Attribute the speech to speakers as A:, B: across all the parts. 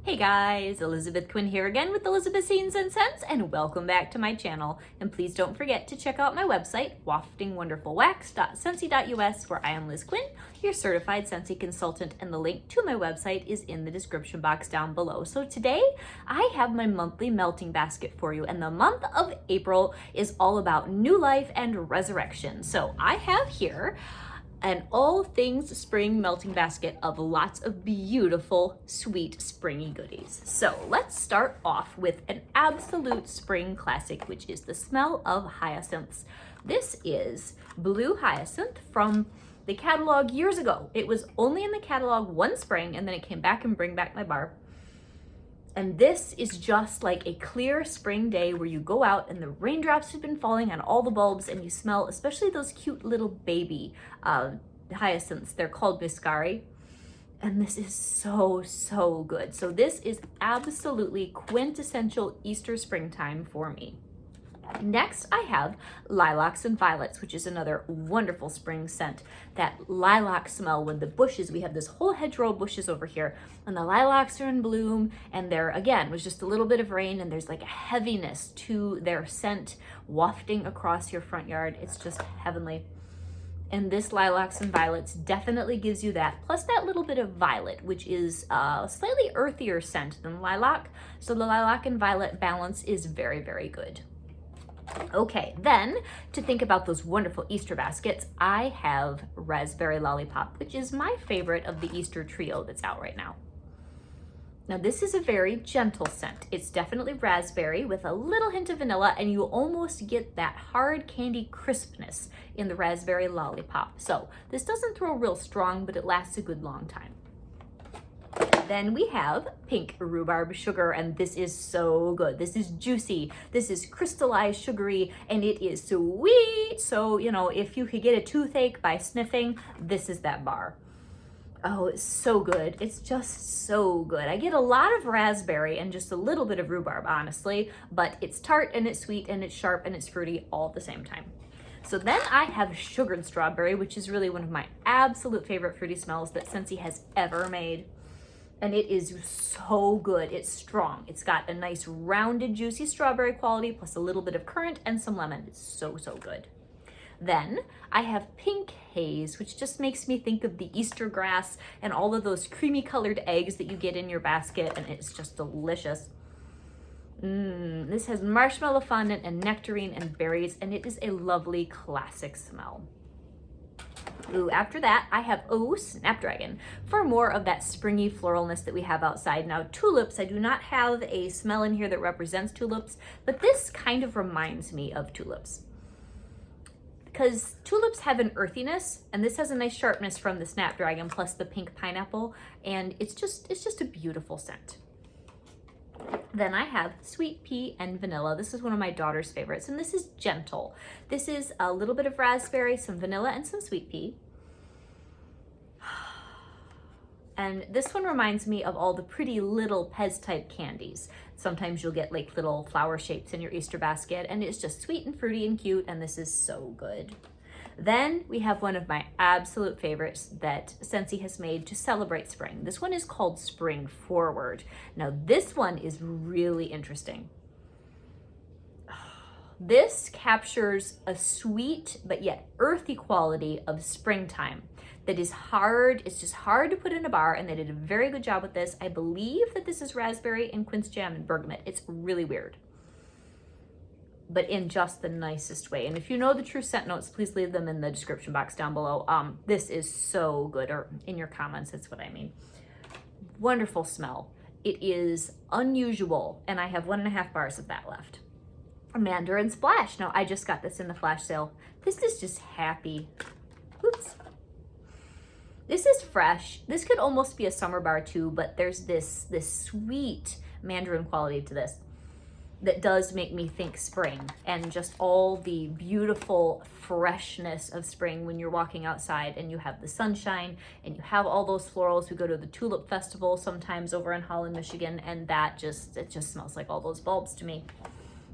A: Hey guys, Elizabeth Quinn here again with Elizabeth Scenes and Scents, and welcome back to my channel. And please don't forget to check out my website, waftingwonderfulwax.scentsy.us, where I am Liz Quinn, your certified Scentsy consultant, and the link to my website is in the description box down below. So today I have my monthly melting basket for you, and the month of April is all about new life and resurrection. So I have here an all things spring melting basket of lots of beautiful, sweet, springy goodies. So let's start off with an absolute spring classic, which is the smell of hyacinths. This is blue hyacinth from the catalog years ago. It was only in the catalog one spring, and then it came back and Bring Back My Bar. And this is just like a clear spring day where you go out and the raindrops have been falling on all the bulbs and you smell especially those cute little baby hyacinths. They're called biscari. And this is so good. So this is absolutely quintessential Easter springtime for me. Next, I have lilacs and violets, which is another wonderful spring scent. That lilac smell when the bushes, we have this whole hedgerow of bushes over here, and the lilacs are in bloom, and there, again, was just a little bit of rain, and there's like a heaviness to their scent wafting across your front yard. It's just heavenly. And this lilacs and violets definitely gives you that, plus that little bit of violet, which is a slightly earthier scent than lilac. So the lilac and violet balance is very good. Okay, then to think about those wonderful Easter baskets, I have Raspberry Lollipop, which is my favorite of the Easter trio that's out right now. Now this is a very gentle scent. It's definitely raspberry with a little hint of vanilla, and you almost get that hard candy crispness in the Raspberry Lollipop. So this doesn't throw real strong, but it lasts a good long time. Then we have pink rhubarb sugar, and this is so good. This is juicy, this is crystallized sugary, and it is sweet. So, you know, if you could get a toothache by sniffing, this is that bar. Oh, it's so good. It's just so good. I get a lot of raspberry and just a little bit of rhubarb, honestly, but it's tart and it's sweet and it's sharp and it's fruity all at the same time. So then I have sugared strawberry, which is really one of my absolute favorite fruity smells that Scentsy has ever made. And it is so good. It's strong. It's got a nice rounded, juicy strawberry quality, plus a little bit of currant and some lemon. It's so good. Then I have pink haze, which just makes me think of the Easter grass and all of those creamy colored eggs that you get in your basket, and it's just delicious. This has marshmallow fondant and nectarine and berries, and it is a lovely classic smell. Ooh, after that, I have, Snapdragon, for more of that springy floralness that we have outside. Now, tulips, I do not have a smell in here that represents tulips, but this kind of reminds me of tulips. Because tulips have an earthiness, and this has a nice sharpness from the Snapdragon plus the pink pineapple, and it's just a beautiful scent. Then I have sweet pea and vanilla. This is one of my daughter's favorites, and this is gentle. This is a little bit of raspberry, some vanilla, and some sweet pea. And this one reminds me of all the pretty little Pez type candies. Sometimes you'll get like little flower shapes in your Easter basket, and it's just sweet and fruity and cute, and this is so good. Then we have one of my absolute favorites that Scentsy has made to celebrate spring. This one is called Spring Forward. Now this one is really interesting. This captures a sweet but yet earthy quality of springtime that is hard. It's just hard to put in a bar, and they did a very good job with this. I believe that this is raspberry and quince jam and bergamot. It's really weird, but in just the nicest way. And if you know the true scent notes, please leave them in the description box down below. This is so good, or in your comments, that's what I mean. Wonderful smell. It is unusual, and I have 1.5 bars of that left. Mandarin Splash. Now, I just got this in the flash sale. This is just happy. Oops. This is fresh. This could almost be a summer bar too, but there's this sweet mandarin quality to this that does make me think spring, and just all the beautiful freshness of spring when you're walking outside and you have the sunshine and you have all those florals. We go to the Tulip Festival sometimes over in Holland, Michigan, and it just smells like all those bulbs to me.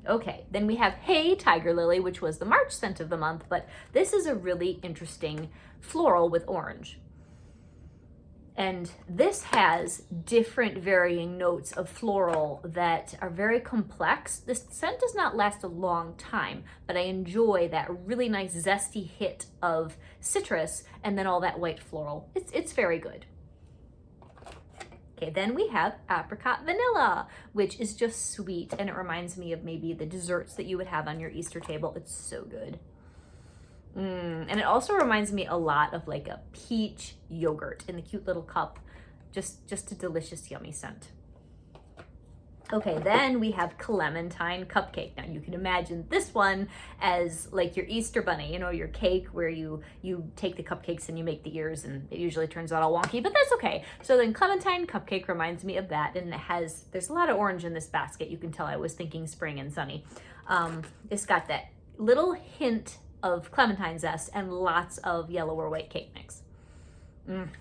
A: Okay, then we have Hey Tiger Lily, which was the March scent of the month, but this is a really interesting floral with orange. And this has different varying notes of floral that are very complex. This scent does not last a long time, but I enjoy that really nice zesty hit of citrus and then all that white floral. It's very good. Okay, then we have apricot vanilla, which is just sweet, and it reminds me of maybe the desserts that you would have on your Easter table. It's so good. And it also reminds me a lot of like a peach yogurt in the cute little cup. Just a delicious, yummy scent. Okay, then we have clementine cupcake. Now you can imagine this one as like your Easter bunny, you know, your cake where you take the cupcakes and you make the ears, and it usually turns out all wonky, but that's okay. So then clementine cupcake reminds me of that, and there's a lot of orange in this basket. You can tell I was thinking spring and sunny. It's got that little hint of clementine zest and lots of yellow or white cake mix.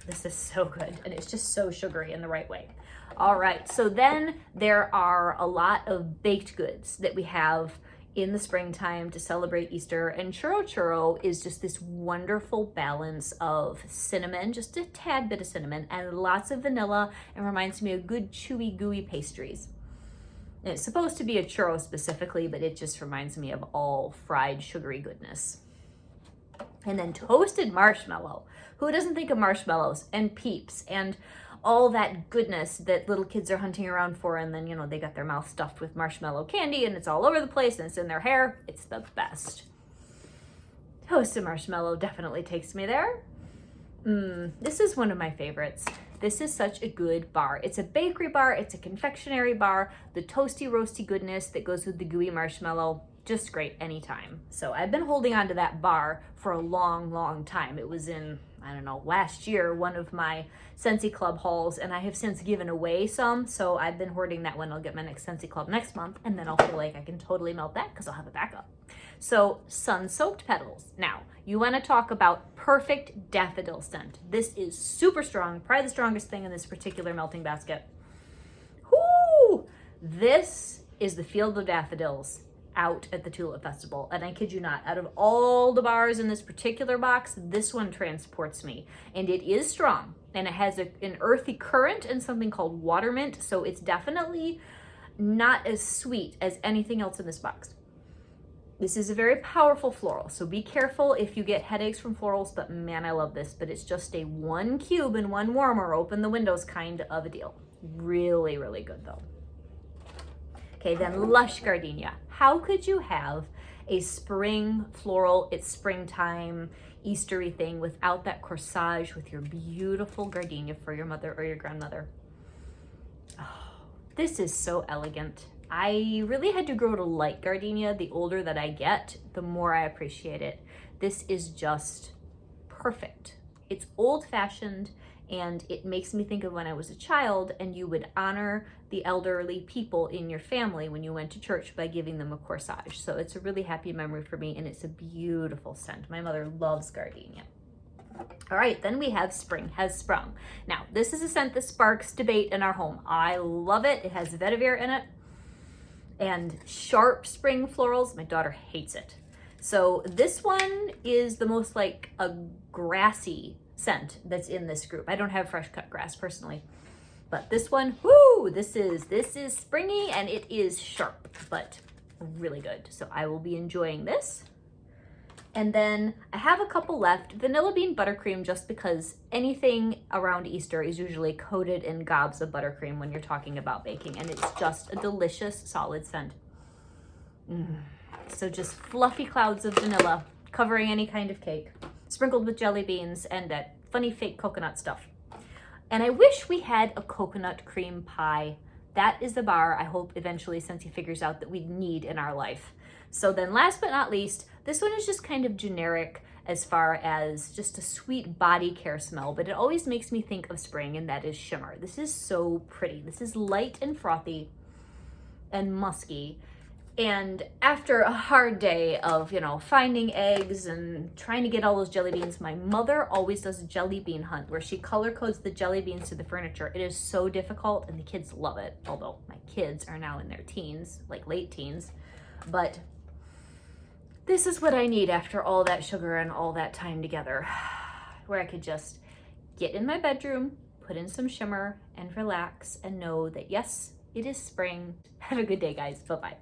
A: This is so good, and it's just so sugary in the right way. All right, so then there are a lot of baked goods that we have in the springtime to celebrate Easter, and churro churro is just this wonderful balance of cinnamon, just a tad bit of cinnamon, and lots of vanilla, and reminds me of good chewy gooey pastries. And it's supposed to be a churro specifically, but it just reminds me of all fried sugary goodness. And then toasted marshmallow. Who doesn't think of marshmallows and Peeps and all that goodness that little kids are hunting around for, and then, you know, they got their mouth stuffed with marshmallow candy and it's all over the place and it's in their hair. It's the best. Toasted marshmallow definitely takes me there. This is one of my favorites. This is such a good bar. It's a bakery bar, it's a confectionery bar, the toasty roasty goodness that goes with the gooey marshmallow, just great anytime. So I've been holding on to that bar for a long time. It was in, I don't know, last year, one of my Scentsy Club hauls, and I have since given away some, so I've been hoarding that one. I'll get my next Scentsy Club next month, and then I'll feel like I can totally melt that because I'll have a backup. So sun-soaked petals. Now, you want to talk about perfect daffodil scent. This is super strong, probably the strongest thing in this particular melting basket. Whoo! This is the Field of Daffodils out at the Tulip Festival, and I kid you not, out of all the bars in this particular box, this one transports me, and it is strong, and it has an earthy current and something called water mint, so it's definitely not as sweet as anything else in this box. This is a very powerful floral, so be careful if you get headaches from florals, but man, I love this. But it's just a 1 cube and 1 warmer, open the windows kind of a deal. Really good though. Okay, then lush gardenia. How could you have a spring floral, it's springtime, Eastery thing without that corsage with your beautiful gardenia for your mother or your grandmother? Oh, this is so elegant. I really had to grow to like gardenia. The older that I get, the more I appreciate it. This is just perfect. It's old-fashioned, and it makes me think of when I was a child and you would honor the elderly people in your family when you went to church by giving them a corsage. So it's a really happy memory for me, and it's a beautiful scent. My mother loves gardenia. All right, then we have Spring Has Sprung. Now, this is a scent that sparks debate in our home. I love it. It has vetiver in it and sharp spring florals. My daughter hates it. So this one is the most like a grassy scent that's in this group. I don't have fresh cut grass personally, but this one, whoo, this is springy and it is sharp, but really good. So I will be enjoying this. And then I have a couple left. Vanilla bean buttercream, just because anything around Easter is usually coated in gobs of buttercream when you're talking about baking, and it's just a delicious solid scent. So just fluffy clouds of vanilla covering any kind of cake, sprinkled with jelly beans and that funny fake coconut stuff. And I wish we had a coconut cream pie. That is the bar I hope eventually Scentsy figures out that we need in our life. So then last but not least, this one is just kind of generic as far as just a sweet body care smell, but it always makes me think of spring, and that is shimmer. This is so pretty. This is light and frothy and musky. And after a hard day of, you know, finding eggs and trying to get all those jelly beans, my mother always does a jelly bean hunt where she color codes the jelly beans to the furniture. It is so difficult, and the kids love it. Although my kids are now in their teens, like late teens, but this is what I need after all that sugar and all that time together, where I could just get in my bedroom, put in some shimmer and relax and know that yes, it is spring. Have a good day, guys. Bye-bye.